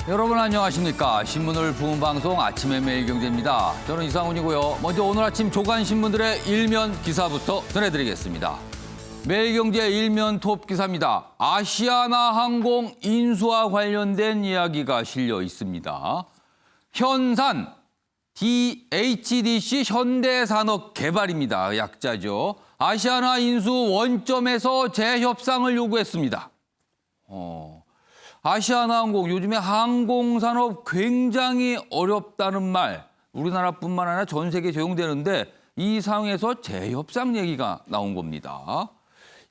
여러분 안녕하십니까. 신문을 부은 방송 아침의 매일경제입니다. 저는 이상훈이고요. 먼저 오늘 아침 조간신문들의 일면 기사부터 전해드리겠습니다. 매일경제 일면 톱 기사입니다. 아시아나항공 인수와 관련된 이야기가 실려 있습니다. 현산, DHDC 현대산업개발입니다. 약자죠. 아시아나 인수 원점에서 재협상을 요구했습니다. 아시아나항공, 요즘에 항공산업 굉장히 어렵다는 말, 우리나라뿐만 아니라 전 세계에 적용되는데 이 상황에서 재협상 얘기가 나온 겁니다.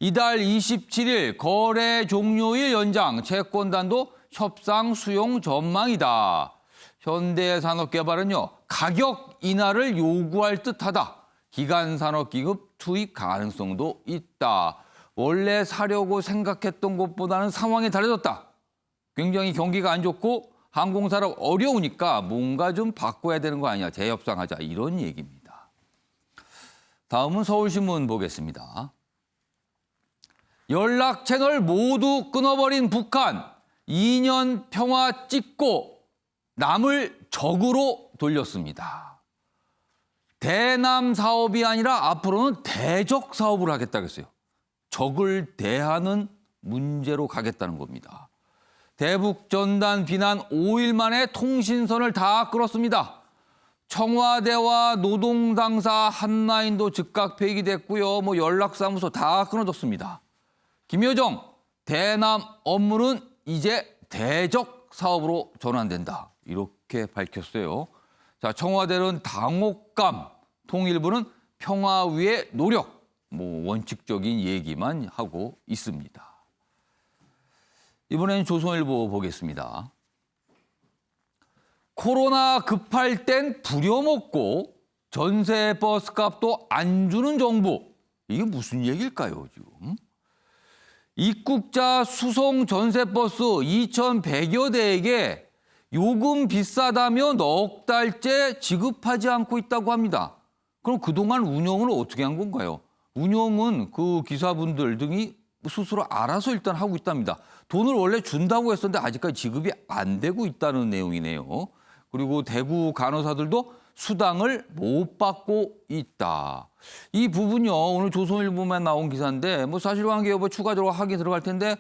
이달 27일 거래 종료일 연장, 채권단도 협상 수용 전망이다. 현대산업개발은요, 가격 인하를 요구할 듯하다. 기간산업기금 투입 가능성도 있다. 원래 사려고 생각했던 것보다는 상황이 달라졌다. 굉장히 경기가 안 좋고 항공산업 어려우니까 뭔가 좀 바꿔야 되는 거 아니냐, 재협상하자, 이런 얘기입니다. 다음은 서울신문 보겠습니다. 연락 채널 모두 끊어버린 북한, 2년 평화 찍고 남을 적으로 돌렸습니다. 대남 사업이 아니라 앞으로는 대적 사업을 하겠다고 했어요. 적을 대하는 문제로 가겠다는 겁니다. 대북 전단 비난 5일 만에 통신선을 다 끌었습니다. 청와대와 노동당사 한라인도 즉각 폐기됐고요. 연락사무소 다 끊어졌습니다. 김여정, 대남 업무는 이제 대적 사업으로 전환된다. 이렇게 밝혔어요. 자, 청와대는 당혹감, 통일부는 평화 위의 노력, 원칙적인 얘기만 하고 있습니다. 이번엔 조선일보 보겠습니다. 코로나 급할 땐 부려먹고 전세 버스 값도 안 주는 정부. 이게 무슨 얘기일까요, 지금? 입국자 수송 전세 버스 2,100여 대에게 요금 비싸다며 넉 달째 지급하지 않고 있다고 합니다. 그럼 그동안 운영을 어떻게 한 건가요? 운영은 그 기사분들 등이 스스로 알아서 일단 하고 있답니다. 돈을 원래 준다고 했었는데 아직까지 지급이 안 되고 있다는 내용이네요. 그리고 대구 간호사들도 수당을 못 받고 있다. 이 부분요, 오늘 조선일보만 나온 기사인데 사실관계 여부 추가적으로 확인 들어갈 텐데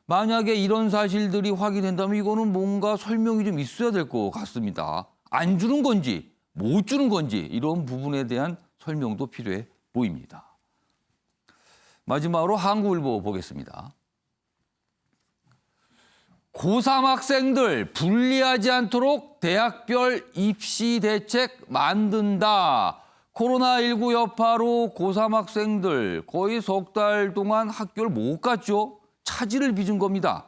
만약에 이런 사실들이 확인된다면 이거는 뭔가 설명이 좀 있어야 될 것 같습니다. 안 주는 건지 못 주는 건지 이런 부분에 대한 설명도 필요해 보입니다. 마지막으로 한국일보 보겠습니다. 고3 학생들 불리하지 않도록 대학별 입시 대책 만든다. 코로나19 여파로 고3 학생들 거의 석 달 동안 학교를 못 갔죠. 차질을 빚은 겁니다.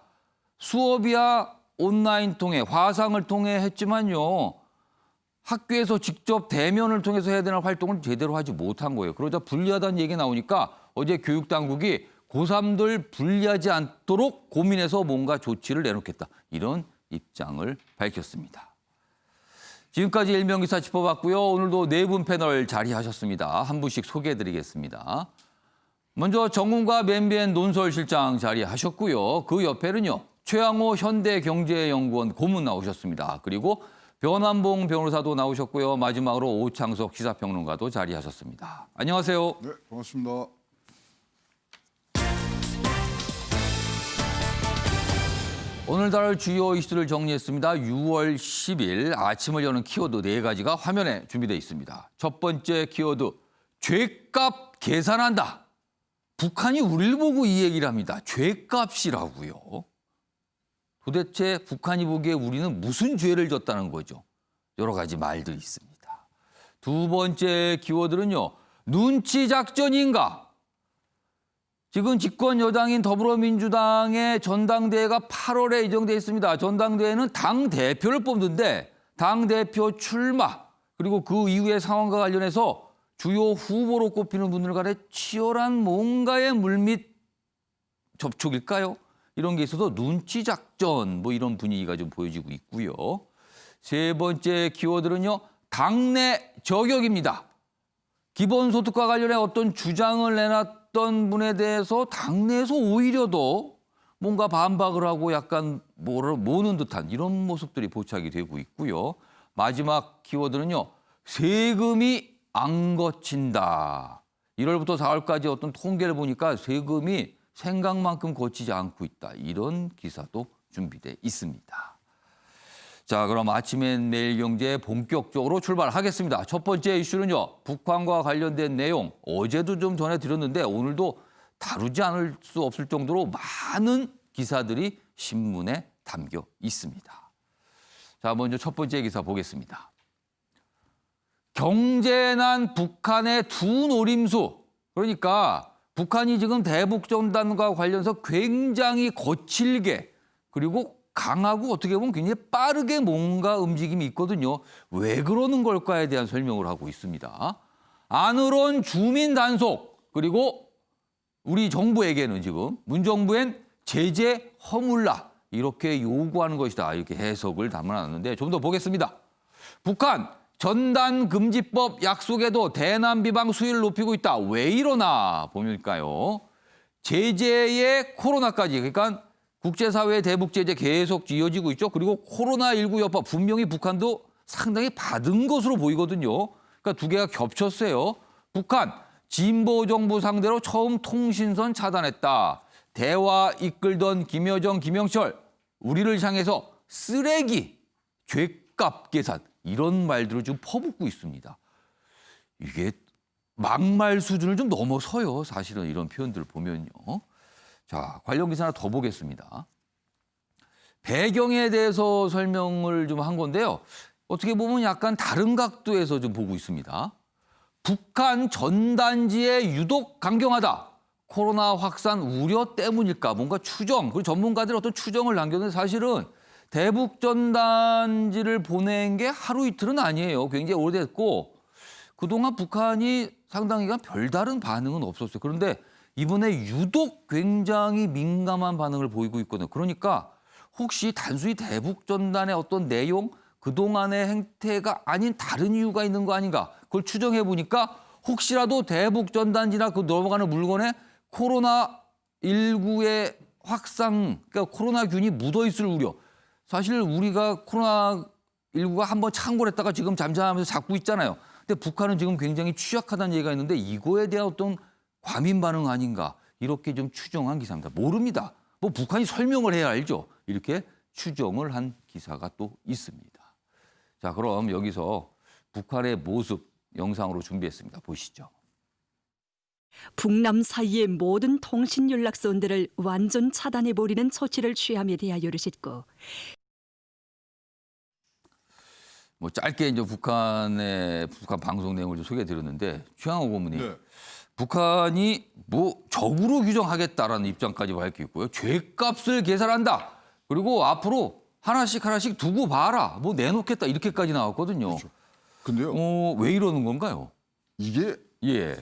수업이야 온라인 통해, 화상을 통해 했지만요. 학교에서 직접 대면을 통해서 해야 되는 활동을 제대로 하지 못한 거예요. 그러자 불리하다는 얘기가 나오니까 어제 교육당국이 고3들 불리하지 않도록 고민해서 뭔가 조치를 내놓겠다. 이런 입장을 밝혔습니다. 지금까지 일면기사 짚어봤고요. 오늘도 네 분 패널 자리하셨습니다. 한 분씩 소개해드리겠습니다. 먼저 정훈과 맨비엔 논설실장 자리하셨고요. 그 옆에는요. 최양호 현대경제연구원 고문 나오셨습니다. 그리고 변환봉 변호사도 나오셨고요. 마지막으로 오창석 시사평론가도 자리하셨습니다. 안녕하세요. 네, 반갑습니다. 오늘 다룰 주요 이슈를 정리했습니다. 6월 10일 아침을 여는 키워드 4가지가 화면에 준비되어 있습니다. 첫 번째 키워드, 죗값 계산한다. 북한이 우리를 보고 이 얘기를 합니다. 죗값이라고요. 도대체 북한이 보기에 우리는 무슨 죄를 졌다는 거죠. 여러 가지 말들이 있습니다. 두 번째 키워드는요. 눈치 작전인가? 지금 집권 여당인 더불어민주당의 전당대회가 8월에 예정돼 있습니다. 전당대회는 당대표를 뽑는데 당대표 출마 그리고 그 이후의 상황과 관련해서 주요 후보로 꼽히는 분들 간에 치열한 뭔가의 물밑 접촉일까요? 이런 게 있어서 눈치 작전 이런 분위기가 좀 보여지고 있고요. 세 번째 키워드는요. 당내 저격입니다. 기본소득과 관련해 어떤 주장을 내놨던 분에 대해서 당내에서 오히려 더 뭔가 반박을 하고 약간 모는 듯한 이런 모습들이 포착이 되고 있고요. 마지막 키워드는요. 세금이 안 거친다. 1월부터 4월까지 어떤 통계를 보니까 세금이 생각만큼 거치지 않고 있다. 이런 기사도 준비돼 있습니다. 자, 그럼 아침엔 매일경제 본격적으로 출발하겠습니다. 첫 번째 이슈는요. 북한과 관련된 내용 어제도 좀 전해드렸는데 오늘도 다루지 않을 수 없을 정도로 많은 기사들이 신문에 담겨 있습니다. 자, 먼저 첫 번째 기사 보겠습니다. 경제난 북한의 두 노림수. 그러니까 북한이 지금 대북전단과 관련해서 굉장히 거칠게 그리고 강하고 어떻게 보면 굉장히 빠르게 뭔가 움직임이 있거든요. 왜 그러는 걸까에 대한 설명을 하고 있습니다. 안으론 주민 단속 그리고 우리 정부에게는 지금 문정부엔 제재 허물라 이렇게 요구하는 것이다. 이렇게 해석을 담아놨는데 좀 더 보겠습니다. 북한 전단금지법 약속에도 대남 비방 수위를 높이고 있다. 왜 이러나 보니까요. 제재에 코로나까지 그러니까 국제사회의 대북 제재 계속 이어지고 있죠. 그리고 코로나19 여파 분명히 북한도 상당히 받은 것으로 보이거든요. 그러니까 두 개가 겹쳤어요. 북한 진보 정부 상대로 처음 통신선 차단했다. 대화 이끌던 김여정, 김영철 우리를 향해서 쓰레기, 죗값 계산 이런 말들을 좀 퍼붓고 있습니다. 이게 막말 수준을 좀 넘어서요. 사실은 이런 표현들을 보면요. 자, 관련 기사 하나 더 보겠습니다. 배경에 대해서 설명을 좀 한 건데요. 어떻게 보면 약간 다른 각도에서 좀 보고 있습니다. 북한 전단지에 유독 강경하다. 코로나 확산 우려 때문일까? 뭔가 추정, 그리고 전문가들이 어떤 추정을 남겼는데 사실은 대북 전단지를 보낸 게 하루 이틀은 아니에요. 굉장히 오래됐고 그동안 북한이 상당히 별다른 반응은 없었어요. 그런데 이번에 유독 굉장히 민감한 반응을 보이고 있거든요. 그러니까 혹시 단순히 대북 전단의 어떤 내용, 그동안의 행태가 아닌 다른 이유가 있는 거 아닌가? 그걸 추정해 보니까 혹시라도 대북 전단지나 그 넘어가는 물건에 코로나19의 확산, 그러니까 코로나균이 묻어 있을 우려. 사실 우리가 코로나19가 한번 창궐했다가 지금 잠잠하면서 잡고 있잖아요. 근데 북한은 지금 굉장히 취약하다는 얘기가 있는데 이거에 대한 어떤 과민 반응 아닌가 이렇게 좀 추정한 기사입니다. 모릅니다. 뭐 북한이 설명을 해야 알죠. 이렇게 추정을 한 기사가 또 있습니다. 자, 그럼 여기서 북한의 모습 영상으로 준비했습니다. 보시죠. 북남 사이의 모든 통신 연락선들을 완전 차단해버리는措置를 취함에 대하여를 싣고 뭐 짧게 이제 북한 방송 내용을 좀 소개해드렸는데 최양호 고문이 네. 북한이 뭐 적으로 규정하겠다라는 입장까지 밝혔고요. 죗값을 계산한다. 그리고 앞으로 하나씩 두고 봐라. 뭐 내놓겠다 이렇게까지 나왔거든요. 그렇죠. 근데요. 왜 이러는 건가요? 이게 예.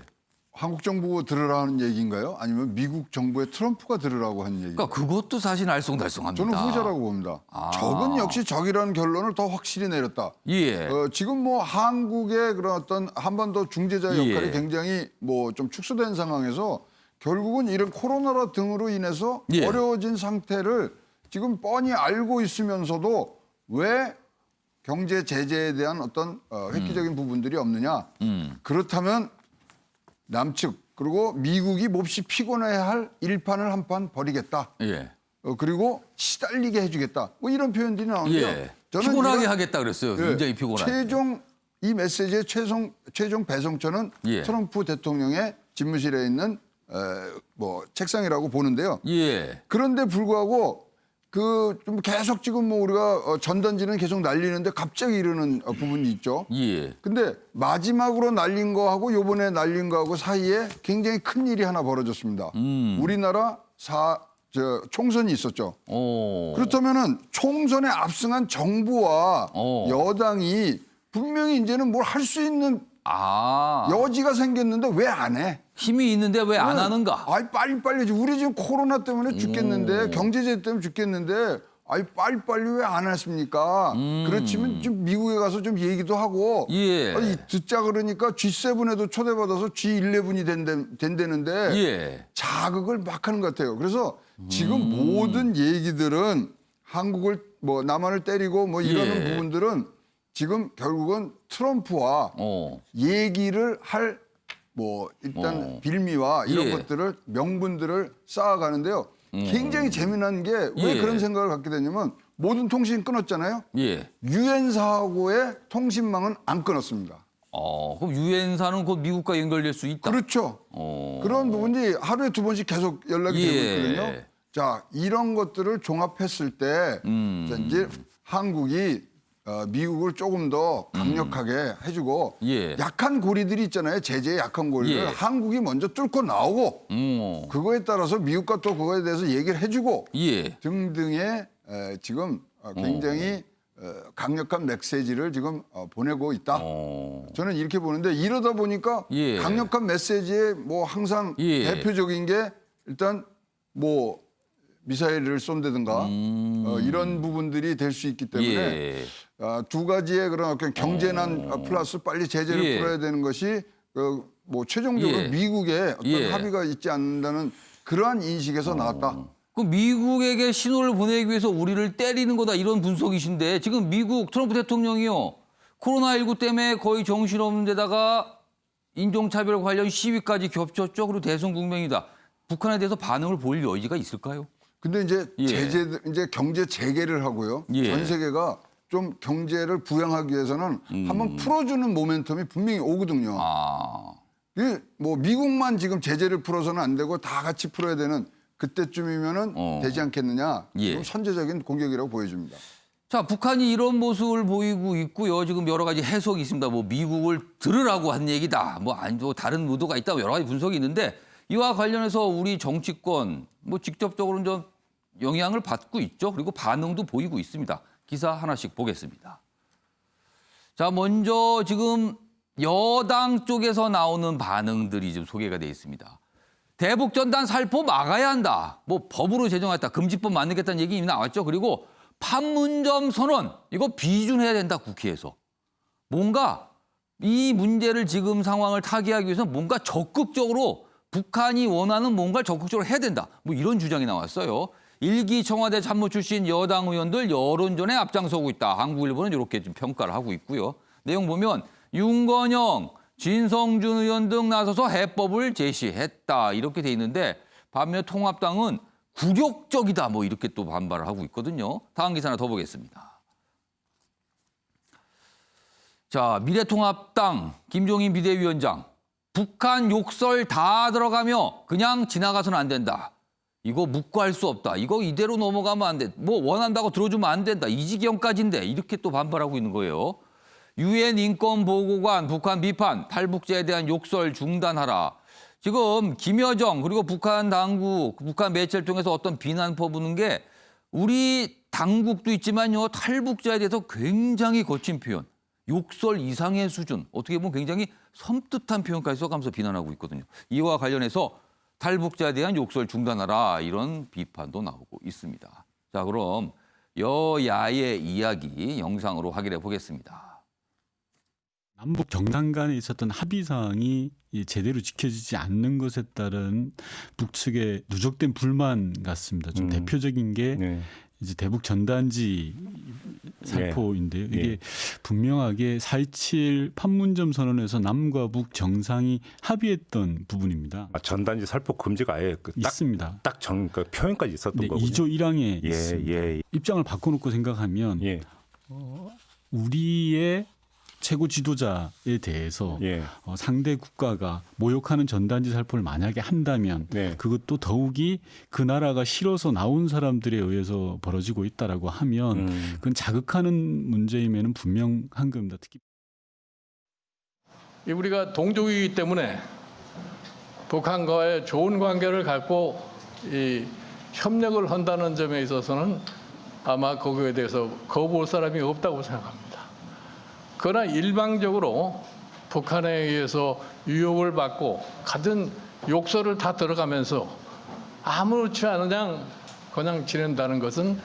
한국 정부가 들으라는 얘기인가요? 아니면 미국 정부의 트럼프가 들으라고 한 얘기인가요? 그러니까 그것도 사실 알쏭달쏭합니다. 저는 후자라고 봅니다. 적은 역시 적이라는 결론을 더 확실히 내렸다. 예. 지금 뭐 한국의 그런 어떤 한 번 더 중재자 역할이 예. 굉장히 뭐 좀 축소된 상황에서 결국은 이런 코로나 등으로 인해서 예. 어려워진 상태를 지금 뻔히 알고 있으면서도 왜 경제 제재에 대한 어떤 획기적인 부분들이 없느냐. 그렇다면 남측 그리고 미국이 몹시 피곤해할 일판을 한 판 벌이겠다. 예. 그리고 시달리게 해주겠다. 뭐 이런 표현들이 나오는데요. 예. 피곤하게 하겠다 그랬어요. 굉장히 피곤하게. 최종 이 메시지의 최종 배송처는 예. 트럼프 대통령의 집무실에 있는 뭐 책상이라고 보는데요. 예. 그런데 불구하고 그 좀 계속 지금 뭐 우리가 전단지는 계속 날리는데 갑자기 이러는 부분이 있죠. 예. 근데 마지막으로 날린 거하고 요번에 날린 거하고 사이에 굉장히 큰 일이 하나 벌어졌습니다. 우리나라 총선이 있었죠. 그렇다면은 총선에 압승한 정부와 여당이 분명히 이제는 뭘 할 수 있는 여지가 생겼는데 왜 안 해? 힘이 있는데 왜 안 하는가? 아이 빨리 우리 지금 코로나 때문에 죽겠는데 경제제 때문에 죽겠는데 아니 빨리빨리 왜 안 했습니까? 그렇지만 좀 미국에 가서 좀 얘기도 하고 예. 아니, 듣자 그러니까 G7에도 초대받아서 G11이 된다는데 예. 자극을 막 하는 것 같아요. 그래서 지금 모든 얘기들은 한국을 뭐 남한을 때리고 뭐 이러는 예. 부분들은 지금 결국은 트럼프와 얘기를 할 뭐 일단 빌미와 이런 예. 것들을 명분들을 쌓아가는데요. 굉장히 재미난 게 왜 예. 그런 생각을 갖게 되냐면 모든 통신 끊었잖아요. 예. 유엔사하고의 통신망은 안 끊었습니다. 그럼 유엔사는 곧 미국과 연결될 수 있다. 그렇죠. 그런 부분이 하루에 2번씩 계속 연락이 예. 되고 있거든요. 자, 이런 것들을 종합했을 때 자, 이제 한국이 미국을 조금 더 강력하게 해주고 예. 약한 고리들이 있잖아요. 제재의 약한 고리를 예. 한국이 먼저 뚫고 나오고 그거에 따라서 미국과 또 그거에 대해서 얘기를 해주고 예. 등등의 지금 굉장히 강력한 메시지를 지금 보내고 있다. 저는 이렇게 보는데 이러다 보니까 예. 강력한 메시지에 뭐 항상 예. 대표적인 게 일단 뭐 미사일을 쏜다든가 이런 부분들이 될 수 있기 때문에 예. 두 가지의 그런 어떤 경제난 플러스 빨리 제재를 예. 풀어야 되는 것이 뭐 최종적으로 예. 미국의 어떤 예. 합의가 있지 않는다는 그러한 인식에서 나왔다. 그 미국에게 신호를 보내기 위해서 우리를 때리는 거다 이런 분석이신데 지금 미국 트럼프 대통령이요. 코로나19 때문에 거의 정신없는 데다가 인종차별 관련 시위까지 겹쳤죠. 그리고 대선 국면이다. 북한에 대해서 반응을 보일 여지가 있을까요? 근데 이제 예. 이제 경제 재개를 하고요. 예. 전 세계가 좀 경제를 부양하기 위해서는 한번 풀어주는 모멘텀이 분명히 오거든요. 이게 뭐 미국만 지금 제재를 풀어서는 안 되고 다 같이 풀어야 되는 그때쯤이면은 되지 않겠느냐. 예. 좀 선제적인 공격이라고 보여집니다. 자, 북한이 이런 모습을 보이고 있고요. 지금 여러 가지 해석이 있습니다. 뭐 미국을 들으라고 한 얘기다. 뭐 아니고 다른 의도가 있다. 여러 가지 분석이 있는데 이와 관련해서 우리 정치권 뭐 직접적으로는 좀 영향을 받고 있죠. 그리고 반응도 보이고 있습니다. 기사 하나씩 보겠습니다. 자, 먼저 지금 여당 쪽에서 나오는 반응들이 좀 소개가 돼 있습니다. 대북 전단 살포 막아야 한다. 뭐 법으로 제정했다. 금지법 만들겠다는 얘기 이미 나왔죠. 그리고 판문점 선언 이거 비준해야 된다. 국회에서. 뭔가 이 문제를 지금 상황을 타개하기 위해서 뭔가 적극적으로 북한이 원하는 뭔가를 적극적으로 해야 된다. 뭐 이런 주장이 나왔어요. 일기 청와대 참모 출신 여당 의원들 여론전에 앞장서고 있다. 한국일보는 이렇게 좀 평가를 하고 있고요. 내용 보면 윤건영, 진성준 의원 등 나서서 해법을 제시했다. 이렇게 돼 있는데 반면에 통합당은 굴욕적이다. 뭐 이렇게 또 반발을 하고 있거든요. 다음 기사 하나 더 보겠습니다. 자, 미래통합당 김종인 비대위원장. 북한 욕설 다 들어가며 그냥 지나가서는 안 된다. 이거 묵고할 수 없다. 이거 이대로 넘어가면 안 돼. 뭐 원한다고 들어주면 안 된다. 이 지경까지인데 이렇게 또 반발하고 있는 거예요. 유엔 인권보고관 북한 비판, 탈북자에 대한 욕설 중단하라. 지금 김여정 그리고 북한 당국, 북한 매체를 통해서 어떤 비난 퍼부는 게 우리 당국도 있지만요. 탈북자에 대해서 굉장히 거친 표현. 욕설 이상의 수준, 어떻게 보면 굉장히 섬뜩한 표현까지 써가면서 비난하고 있거든요. 이와 관련해서 탈북자에 대한 욕설 중단하라 이런 비판도 나오고 있습니다. 자, 그럼 여야의 이야기 영상으로 확인해 보겠습니다. 남북 정상 간에 있었던 합의 사항이 제대로 지켜지지 않는 것에 따른 북측의 누적된 불만 같습니다. 좀 대표적인 게 네. 이제 대북 전단지 살포인데요. 이게 분명하게 4.27 판문점 선언에서 남과 북 정상이 합의했던 부분입니다. 전단지 살포 금지가 아예 있습니다. 그 표현까지 있었던 거군요. 2조 1항에 있습니다. 예. 입장을 바꿔놓고 생각하면 예. 우리의 최고 지도자에 대해서 상대 국가가 모욕하는 전단지 살포를 만약에 한다면 그것도 더욱이 그 나라가 싫어서 나온 사람들에 의해서 벌어지고 있다라고 하면 그건 자극하는 문제임에는 분명한 겁니다. 특히 우리가 동족이기 때문에 북한과의 좋은 관계를 갖고 협력을 한다는 점에 있어서는 아마 거기에 대해서 거부할 사람이 없다고 생각합니다. 그러나 일방적으로 북한에 의해서 유혹을 받고 같은 욕설을 다 들어가면서 아무렇지 않은 그냥 지낸다는 것은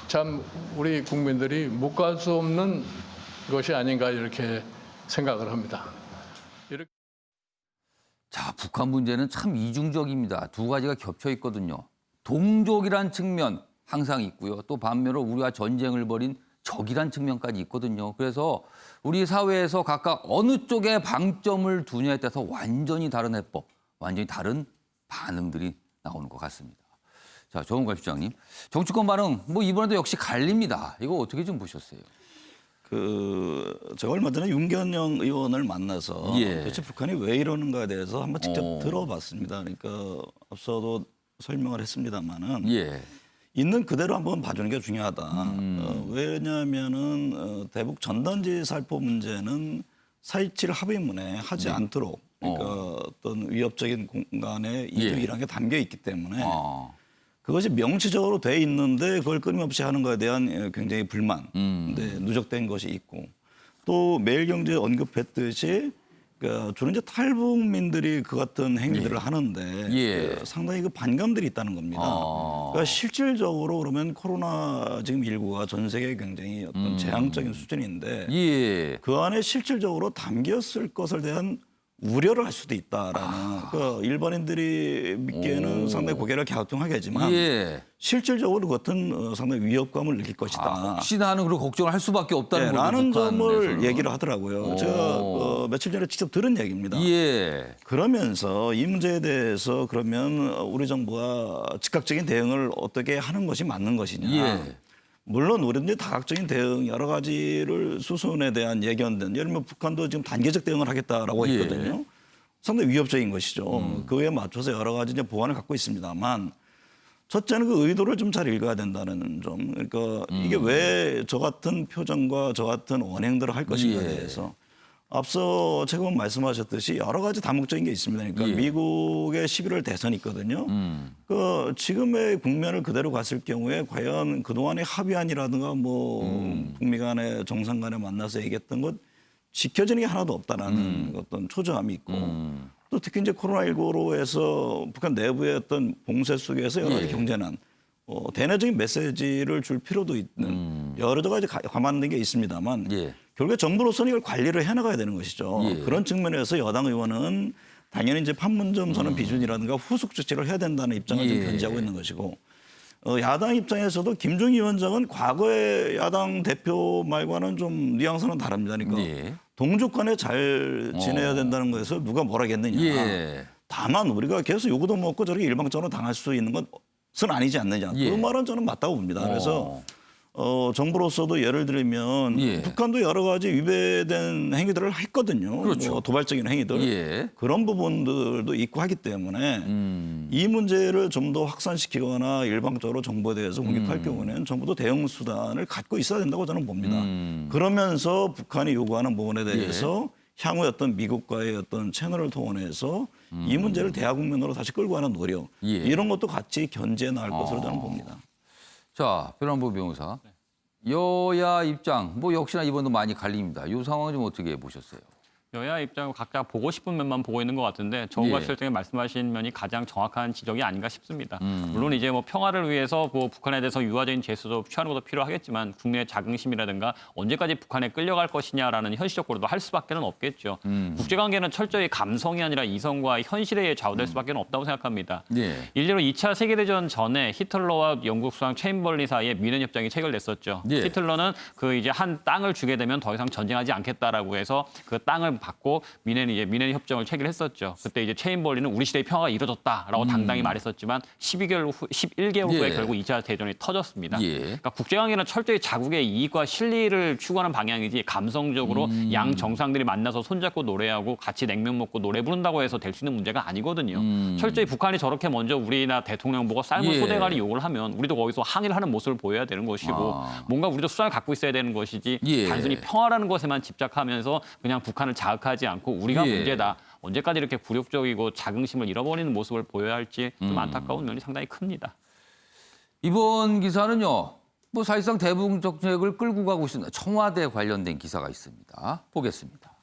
참 우리 국민들이 묵과할 수 없는 것이 아닌가 이렇게 생각을 합니다. 이렇게 자, 북한 문제는 참 이중적입니다. 두 가지가 겹쳐 있거든요. 동족이란 측면 항상 있고요. 또 반면으로 우리와 전쟁을 벌인 적이란 측면까지 있거든요. 그래서 우리 사회에서 각각 어느 쪽에 방점을 두냐에 따라서 완전히 다른 해법, 완전히 다른 반응들이 나오는 것 같습니다. 자, 정은갈 실장님, 정치권 반응 뭐 이번에도 역시 갈립니다. 이거 어떻게 좀 보셨어요? 제가 얼마 전에 윤견영 의원을 만나서 예. 도대체 북한이 왜 이러는가에 대해서 한번 직접 들어봤습니다. 그러니까 앞서도 설명을 했습니다마는 예. 있는 그대로 한번 봐주는 게 중요하다. 왜냐하면은 대북 전단지 살포 문제는 4.27 합의문에 하지 않도록 그러니까 어떤 위협적인 공간에 이중이라는 게 담겨 있기 때문에 그것이 명시적으로 돼 있는데 그걸 끊임없이 하는 것에 대한 굉장히 불만, 네, 누적된 것이 있고 또 매일경제 언급했듯이 그러니까 주로 이제 탈북민들이 그 같은 행위들을 하는데 상당히 그 반감들이 있다는 겁니다. 그러니까 실질적으로 그러면 코로나 지금 19가 전 세계에 굉장히 어떤 재앙적인 수준인데 그 안에 실질적으로 담겼을 것을 대한 우려를 할 수도 있다라는 그 일반인들이 믿기에는 상당히 고개를 갸우뚱하겠지만 실질적으로 그것은 상당히 위협감을 느낄 것이다. 혹시나 하는 그런 걱정을 할 수밖에 없다는 거죠. 라는 점을 북한에서는. 얘기를 하더라고요. 제가 며칠 전에 직접 들은 얘기입니다. 그러면서 이 문제에 대해서 그러면 우리 정부가 즉각적인 대응을 어떻게 하는 것이 맞는 것이냐. 물론 우리는 이제 다각적인 대응 여러 가지를 수순에 대한 예견된 예를 들면 북한도 지금 단계적 대응을 하겠다라고 했거든요. 상당히 위협적인 것이죠. 그에 맞춰서 여러 가지 이제 보완을 갖고 있습니다만 첫째는 그 의도를 좀 잘 읽어야 된다는 점. 그러니까 이게 왜 저 같은 표정과 저 같은 언행들을 할 것인가에 대해서 앞서 최고원 말씀하셨듯이 여러 가지 다목적인 게 있습니다. 그러니까 미국의 11월 대선이 있거든요. 그 지금의 국면을 그대로 갔을 경우에 과연 그동안의 합의안이라든가 뭐 북미 간에 정상 간에 만나서 얘기했던 것 지켜지는 게 하나도 없다라는 어떤 초조함이 있고 또 특히 이제 코로나19로 해서 북한 내부의 어떤 봉쇄 속에서 여러 가지 경제난 대내적인 메시지를 줄 필요도 있는 여러 가지 감안된 게 있습니다만 결국에 정부로서는 이걸 관리를 해나가야 되는 것이죠. 그런 측면에서 여당 의원은 당연히 이제 판문점 선언 비준이라든가 후속 조치를 해야 된다는 입장을 좀 견지하고 있는 것이고 야당 입장에서도 김종인 위원장은 과거의 야당 대표 말과는 좀 뉘앙스는 다릅니다. 그러니까 동족 간에 잘 지내야 된다는 것에서 누가 뭐라겠느냐. 다만 우리가 계속 요구도 먹고 저렇게 일방적으로 당할 수 있는 것은 아니지 않느냐. 그 말은 저는 맞다고 봅니다. 그래서 정부로서도 예를 들면 북한도 여러 가지 위배된 행위들을 했거든요. 뭐 도발적인 행위들. 그런 부분들도 있고 하기 때문에 이 문제를 좀 더 확산시키거나 일방적으로 정부에 대해서 공격할 경우에는 정부도 대응 수단을 갖고 있어야 된다고 저는 봅니다. 그러면서 북한이 요구하는 부분에 대해서 향후 어떤 미국과의 어떤 채널을 통해서 이 문제를 대화 국면으로 다시 끌고 가는 노력 이런 것도 같이 견지해 나갈 것으로 저는 봅니다. 자, 변환보 변호사. 여야 입장, 뭐 역시나 이번도 많이 갈립니다. 이 상황 좀 어떻게 보셨어요? 여야 입장은 각자 보고 싶은 면만 보고 있는 것 같은데 정우가 실장이 말씀하신 면이 가장 정확한 지적이 아닌가 싶습니다. 물론 이제 뭐 평화를 위해서 뭐 북한에 대해서 유화적인 제스처도 취하는 것도 필요하겠지만 국민의 자긍심이라든가 언제까지 북한에 끌려갈 것이냐라는 현실적 고려도 할 수밖에 없겠죠. 국제관계는 철저히 감성이 아니라 이성과 현실에 좌우될 수밖에 없다고 생각합니다. 일례로 2차 세계대전 전에 히틀러와 영국 수상 체인벌린 사이에 미넨 협정이 체결됐었죠. 히틀러는 그 이제 한 땅을 주게 되면 더 이상 전쟁하지 않겠다라고 해서 그 땅을 받고 미넨 협정을 체결했었죠. 그때 이제 체인벌린은 우리 시대의 평화가 이루어졌다라고 당당히 말했었지만 11개월 후에 결국 2차 대전이 터졌습니다. 그러니까 국제관계는 철저히 자국의 이익과 실리를 추구하는 방향이지 감성적으로 양 정상들이 만나서 손잡고 노래하고 같이 냉면 먹고 노래 부른다고 해서 될 수 있는 문제가 아니거든요. 철저히 북한이 저렇게 먼저 우리나 대통령 보고 삶은 소대가리 욕을 하면 우리도 거기서 항의를 하는 모습을 보여야 되는 것이고 뭔가 우리도 수단을 갖고 있어야 되는 것이지 단순히 평화라는 것에만 집착하면서 그냥 북한을 자극하지 않고 우리가 문제다. 언제까지 이렇게 굴욕적이고 자긍심을 잃어버리는 모습을 보여야 할지 좀 안타까운 면이 상당히 큽니다. 이번 기사는요. 뭐 사실상 대북 정책을 끌고 가고 있습니다. 청와대 관련된 기사가 있습니다. 보겠습니다.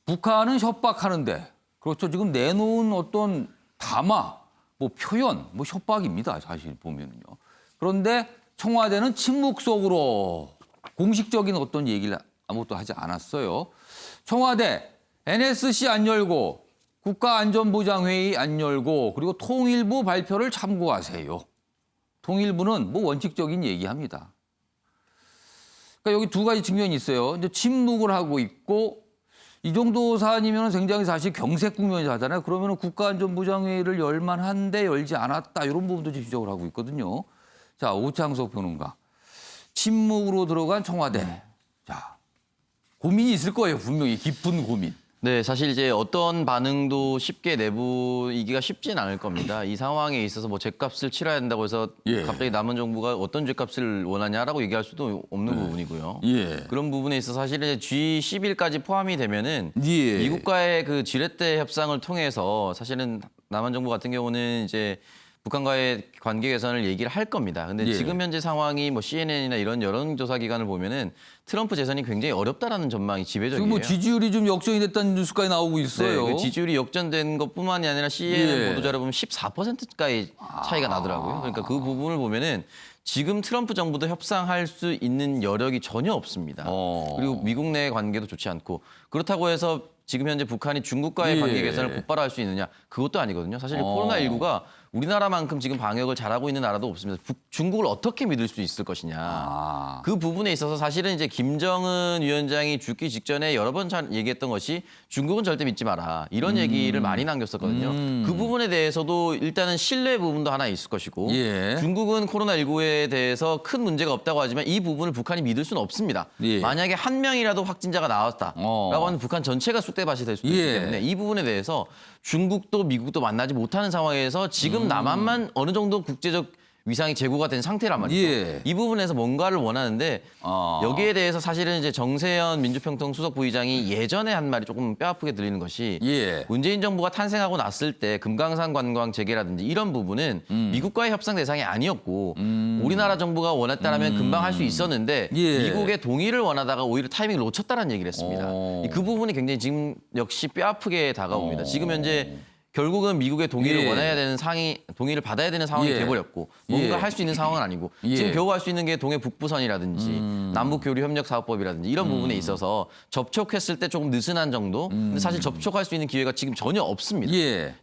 북한은 협박하는데 그렇죠. 지금 내놓은 어떤 담화, 뭐 표현, 뭐 협박입니다. 사실 보면은요. 그런데 청와대는 침묵 속으로 공식적인 어떤 얘기를 아무것도 하지 않았어요. 청와대 NSC 안 열고 국가안전보장회의 안 열고 그리고 통일부 발표를 참고하세요. 통일부는 뭐 원칙적인 얘기합니다. 그러니까 여기 두 가지 측면이 있어요. 이제 침묵을 하고 있고 이 정도 사안이면 굉장히 사실 경색 국면이잖아요. 그러면 국가안전보장회의를 열만한데 열지 않았다 이런 부분도 지적을 하고 있거든요. 자, 오창석 평론가. 침묵으로 들어간 청와대. 자, 고민이 있을 거예요. 분명히 깊은 고민. 네, 사실 이제 어떤 반응도 쉽게 내부이기가 쉽진 않을 겁니다. 이 상황에 있어서 뭐 죗값을 치러야 된다고 해서 갑자기 남은 정부가 어떤 죗값을 원하냐라고 얘기할 수도 없는 부분이고요. 그런 부분에 있어서 사실은 G11까지 포함이 되면은 미국과의 그 지렛대 협상을 통해서 사실은 남한 정부 같은 경우는 이제 북한과의 관계 개선을 얘기를 할 겁니다. 근데 지금 현재 상황이 뭐 CNN이나 이런 여론조사 기관을 보면은 트럼프 재선이 굉장히 어렵다라는 전망이 지배적이에요. 지금 뭐 지지율이 좀 역전이 됐다는 뉴스까지 나오고 있어요. 네, 그 지지율이 역전된 것뿐만이 아니라 CNN 보도자료 보면 14%까지 차이가 나더라고요. 그러니까 그 부분을 보면은 지금 트럼프 정부도 협상할 수 있는 여력이 전혀 없습니다. 그리고 미국 내 관계도 좋지 않고 그렇다고 해서 지금 현재 북한이 중국과의 관계 개선을 곧바로 할 수 있느냐? 그것도 아니거든요. 사실 코로나19가 우리나라만큼 지금 방역을 잘하고 있는 나라도 없습니다. 중국을 어떻게 믿을 수 있을 것이냐. 그 부분에 있어서 사실은 이제 김정은 위원장이 죽기 직전에 여러 번 얘기했던 것이 중국은 절대 믿지 마라. 이런 얘기를 많이 남겼었거든요. 그 부분에 대해서도 일단은 신뢰 부분도 하나 있을 것이고 중국은 코로나19에 대해서 큰 문제가 없다고 하지만 이 부분을 북한이 믿을 수는 없습니다. 만약에 한 명이라도 확진자가 나왔다라고 하면 북한 전체가 쑥대밭이 될 수도 있기 때문에 이 부분에 대해서 중국도 미국도 만나지 못하는 상황에서 지금 남한만 어느 정도 국제적 위상이 제고가 된 상태란 말이죠. 이 부분에서 뭔가를 원하는데 여기에 대해서 사실은 이제 정세현 민주평통 수석 부의장이 예전에 한 말이 조금 뼈아프게 들리는 것이 문재인 정부가 탄생하고 났을 때 금강산 관광 재개라든지 이런 부분은 미국과의 협상 대상이 아니었고 우리나라 정부가 원했다라면 금방 할 수 있었는데 미국의 동의를 원하다가 오히려 타이밍을 놓쳤다는 얘기를 했습니다. 그 부분이 굉장히 지금 역시 뼈아프게 다가옵니다. 지금 현재 결국은 미국의 동의를 원해야 되는 동의를 받아야 되는 상황이 돼버렸고 뭔가 할 수 있는 상황은 아니고 지금 겨우 할 수 있는 게 동해 북부선이라든지 남북교류협력사업법이라든지 이런 부분에 있어서 접촉했을 때 조금 느슨한 정도 근데 사실 접촉할 수 있는 기회가 지금 전혀 없습니다.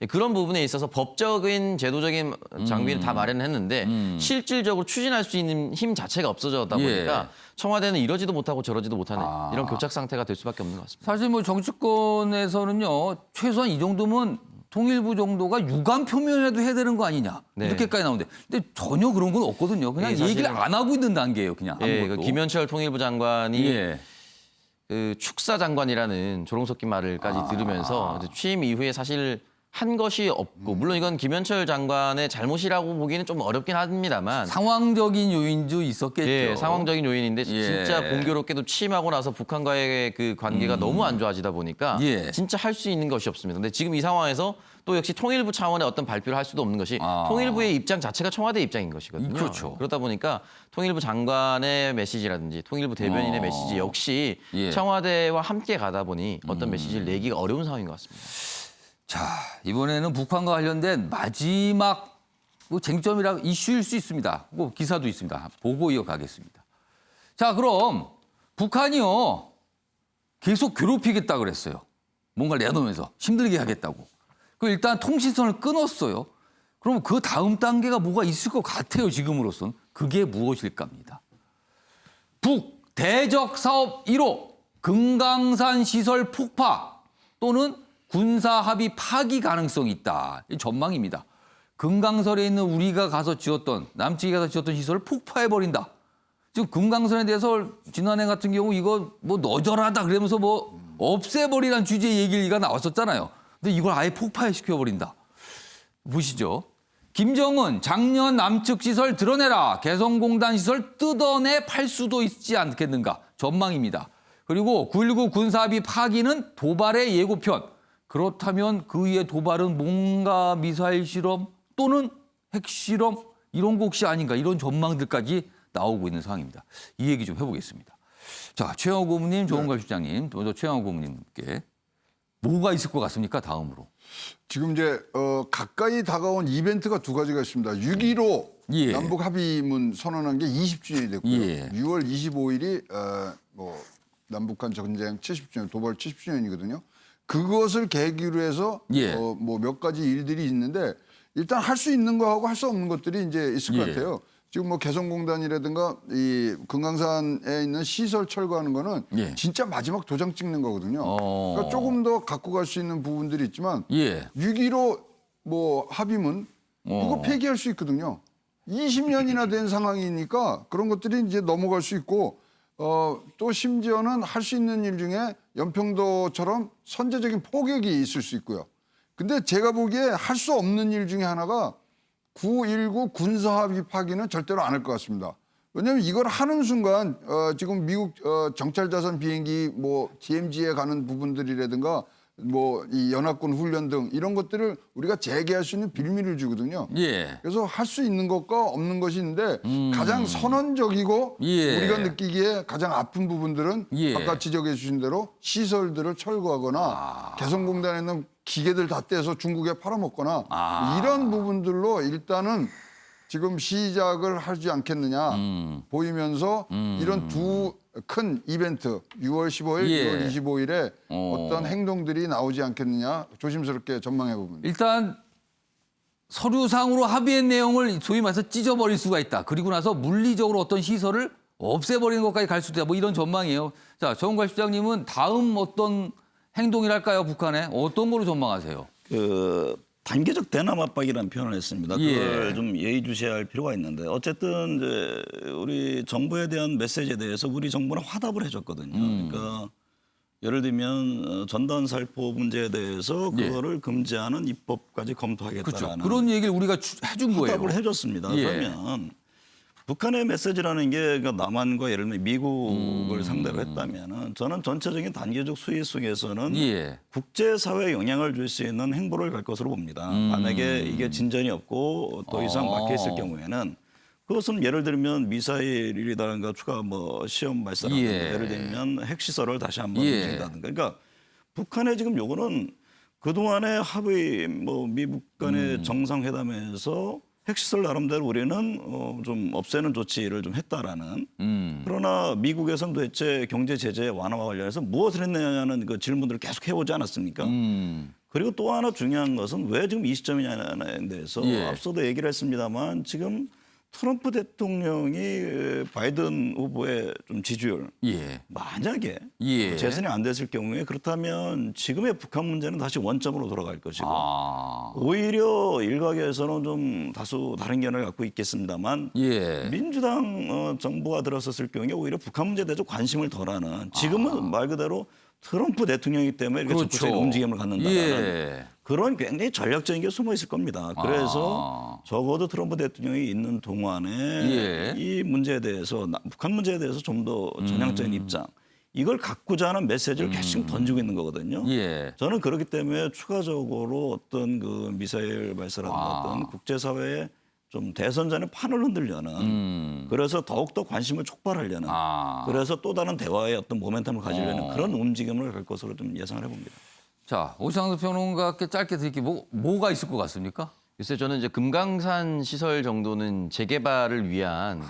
그런 부분에 있어서 법적인 제도적인 장비를 다 마련을 했는데 실질적으로 추진할 수 있는 힘 자체가 없어졌다 보니까 청와대는 이러지도 못하고 저러지도 못하는 이런 교착 상태가 될 수밖에 없는 것 같습니다. 사실 뭐 정치권에서는요. 최소한 이 정도면 통일부 정도가 유감 표명이라도 해야 되는 거 아니냐 이렇게까지 나오는데 근데 전혀 그런 건 없거든요. 그냥 얘기를 안 하고 있는 단계예요. 그냥 아무것도. 그 김현철 통일부 장관이 그 축사 장관이라는 조롱섞인 말을까지 들으면서 취임 이후에 사실 한 것이 없고 물론 이건 김현철 장관의 잘못이라고 보기는 좀 어렵긴 합니다만 상황적인 요인도 있었겠죠. 상황적인 요인인데 진짜 공교롭게도 취임하고 나서 북한과의 그 관계가 너무 안 좋아지다 보니까 진짜 할 수 있는 것이 없습니다. 근데 지금 이 상황에서 또 역시 통일부 차원의 어떤 발표를 할 수도 없는 것이 통일부의 입장 자체가 청와대 입장인 것이거든요. 그렇죠. 그러다 보니까 통일부 장관의 메시지라든지 통일부 대변인의 메시지 역시 청와대와 함께 가다 보니 어떤 메시지를 내기가 어려운 상황인 것 같습니다. 자, 이번에는 북한과 관련된 마지막 쟁점이라 이슈일 수 있습니다. 기사도 있습니다. 보고 이어가겠습니다. 자, 그럼 북한이요. 계속 괴롭히겠다 그랬어요. 뭔가를 내놓으면서 힘들게 하겠다고. 일단 통신선을 끊었어요. 그럼 그 다음 단계가 뭐가 있을 것 같아요. 지금으로선. 그게 무엇일까 합니다. 북 대적 사업 1호 금강산 시설 폭파 또는 군사 합의 파기 가능성이 있다. 이 전망입니다. 금강설에 있는 우리가 가서 지었던 남측이 가서 지었던 시설을 폭파해버린다. 지금 금강선에 대해서 지난해 같은 경우 이거 뭐 너절하다 그러면서 뭐 없애버리라는 주제 얘기가 나왔었잖아요. 근데 이걸 아예 폭파시켜버린다. 보시죠. 김정은 작년 남측 시설 드러내라. 개성공단 시설 뜯어내 팔 수도 있지 않겠는가. 전망입니다. 그리고 9.19 군사합의 파기는 도발의 예고편. 그렇다면 그 위에 도발은 뭔가 미사일 실험 또는 핵실험 이런 거 혹시 아닌가 이런 전망들까지 나오고 있는 상황입니다. 이 얘기 좀 해보겠습니다. 자, 최영호 고문님, 조은걸 실장님, 먼저 최영호 고문님께 뭐가 있을 것 같습니까? 다음으로. 지금 이제 가까이 다가온 이벤트가 두 가지가 있습니다. 6.15 예. 남북 합의문 선언한 게 20주년이 됐고요. 예. 6월 25일이 뭐 남북한 전쟁 70주년, 도발 70주년이거든요. 그것을 계기로 해서 예. 뭐 몇 가지 일들이 있는데 일단 할 수 있는 거하고 할 수 없는 것들이 이제 있을 것 예. 같아요. 지금 뭐 개성공단이라든가 이 금강산에 있는 시설 철거하는 거는 예. 진짜 마지막 도장 찍는 거거든요. 그러니까 조금 더 갖고 갈 수 있는 부분들이 있지만 예. 6.15 뭐 합의문 이거 폐기할 수 있거든요. 20년이나 된 상황이니까 그런 것들이 이제 넘어갈 수 있고 또 심지어는 할 수 있는 일 중에 연평도처럼 선제적인 포격이 있을 수 있고요. 근데 제가 보기에 할 수 없는 일 중에 하나가 9.19 군사합의 파기는 절대로 안 할 것 같습니다. 왜냐하면 이걸 하는 순간 지금 미국 정찰자산 비행기 뭐 DMZ에 가는 부분들이라든가 뭐 이 연합군 훈련 등 이런 것들을 우리가 재개할 수 있는 빌미를 주거든요. 예. 그래서 할 수 있는 것과 없는 것이 있는데 가장 선언적이고 예. 우리가 느끼기에 가장 아픈 부분들은 예. 아까 지적해 주신 대로 시설들을 철거하거나 개성공단에 있는 기계들 다 떼서 중국에 팔아먹거나 이런 부분들로 일단은 지금 시작을 하지 않겠느냐 보이면서 이런 두 큰 이벤트 6월 15일, 예. 6월 25일에 어떤 행동들이 나오지 않겠느냐 조심스럽게 전망해 봅니다. 일단 서류상으로 합의한 내용을 소위 말해서 찢어버릴 수가 있다. 그리고 나서 물리적으로 어떤 시설을 없애버리는 것까지 갈 수도 있다. 뭐 이런 전망이에요. 자, 정은관 실장님은 다음 어떤 행동이랄까요, 북한에? 어떤 거로 전망하세요? 단계적 대남 압박이라는 표현을 했습니다. 그걸 예. 좀 예의주시할 필요가 있는데 어쨌든 이제 우리 정부에 대한 메시지에 대해서 우리 정부는 화답을 해줬거든요. 그러니까 예를 들면 전단 살포 문제에 대해서 그거를 금지하는 입법까지 검토하겠다라는 그렇죠. 그런 얘기를 우리가 해준 거예요. 화답을 해줬습니다. 예. 그러면 북한의 메시지라는 게 남한과 예를 들면 미국을 상대로 했다면은 저는 전체적인 단계적 수위 속에서는 예. 국제사회에 영향을 줄 수 있는 행보를 갈 것으로 봅니다. 만약에 이게 진전이 없고 더 이상 막혀 있을 경우에는 그것은 예를 들면 미사일이라든가 추가 뭐 시험 발사라든가 예. 예를 들면 핵시설을 다시 한번 예. 움직인다든가 그러니까 북한의 지금 요거는 그동안의 합의 뭐 미국 간의 정상회담에서 핵시설 나름대로 우리는 좀 없애는 조치를 좀 했다라는 그러나 미국에서는 도대체 경제 제재 완화와 관련해서 무엇을 했느냐는 그 질문들을 계속 해오지 않았습니까? 그리고 또 하나 중요한 것은 왜 지금 이 시점이냐에 대해서 예. 앞서도 얘기를 했습니다만 지금 트럼프 대통령이 바이든 후보의 좀 지지율 예. 만약에 예. 재선이 안 됐을 경우에 그렇다면 지금의 북한 문제는 다시 원점으로 돌아갈 것이고 오히려 일각에서는 좀 다소 다른 견해를 갖고 있겠습니다만 예. 민주당 정부가 들어섰을 경우에 오히려 북한 문제에 대해서 관심을 덜하는 지금은 말 그대로 트럼프 대통령이기 때문에 이렇게 그렇죠. 적극적인 움직임을 갖는다는 예. 그런 굉장히 전략적인 게 숨어 있을 겁니다. 그래서 적어도 트럼프 대통령이 있는 동안에 예. 이 문제에 대해서 북한 문제에 대해서 좀 더 전향적인 입장 이걸 갖고자 하는 메시지를 계속 던지고 있는 거거든요. 예. 저는 그렇기 때문에 추가적으로 어떤 그 미사일 발사라든가 어떤 국제사회에 좀 대선 전에 판을 흔들려는 그래서 더욱더 관심을 촉발하려는 그래서 또 다른 대화의 어떤 모멘텀을 가지려는 그런 움직임을 갈 것으로 좀 예상을 해봅니다. 자, 오창석 평론가께 짧게 드릴게요. 뭐가 있을 것 같습니까? 글쎄 저는 이제 금강산 시설 정도는 재개발을 위한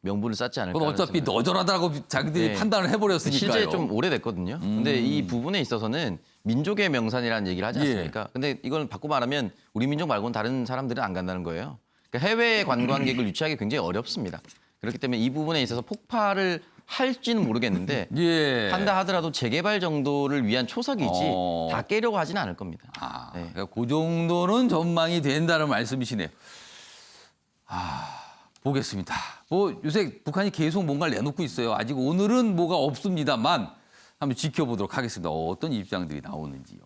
명분을 쌓지 않을까. 그건 어차피 너절하다고 자기들이 네. 판단을 해버렸으니까요. 실제 좀 오래됐거든요. 근데 이 부분에 있어서는 민족의 명산이라는 얘기를 하지 않습니까? 근데 이걸 바꿔 말하면 우리 민족 말고는 다른 사람들은 안 간다는 거예요. 그러니까 해외 관광객을 유치하기 굉장히 어렵습니다. 그렇기 때문에 이 부분에 있어서 폭발을 할지는 모르겠는데 예. 한다 하더라도 재개발 정도를 위한 초석이지 다 깨려고 하지는 않을 겁니다. 네. 그러니까 그 정도는 전망이 된다는 말씀이시네요. 보겠습니다. 뭐 요새 북한이 계속 뭔가를 내놓고 있어요. 아직 오늘은 뭐가 없습니다만 한번 지켜보도록 하겠습니다. 어떤 입장들이 나오는지요.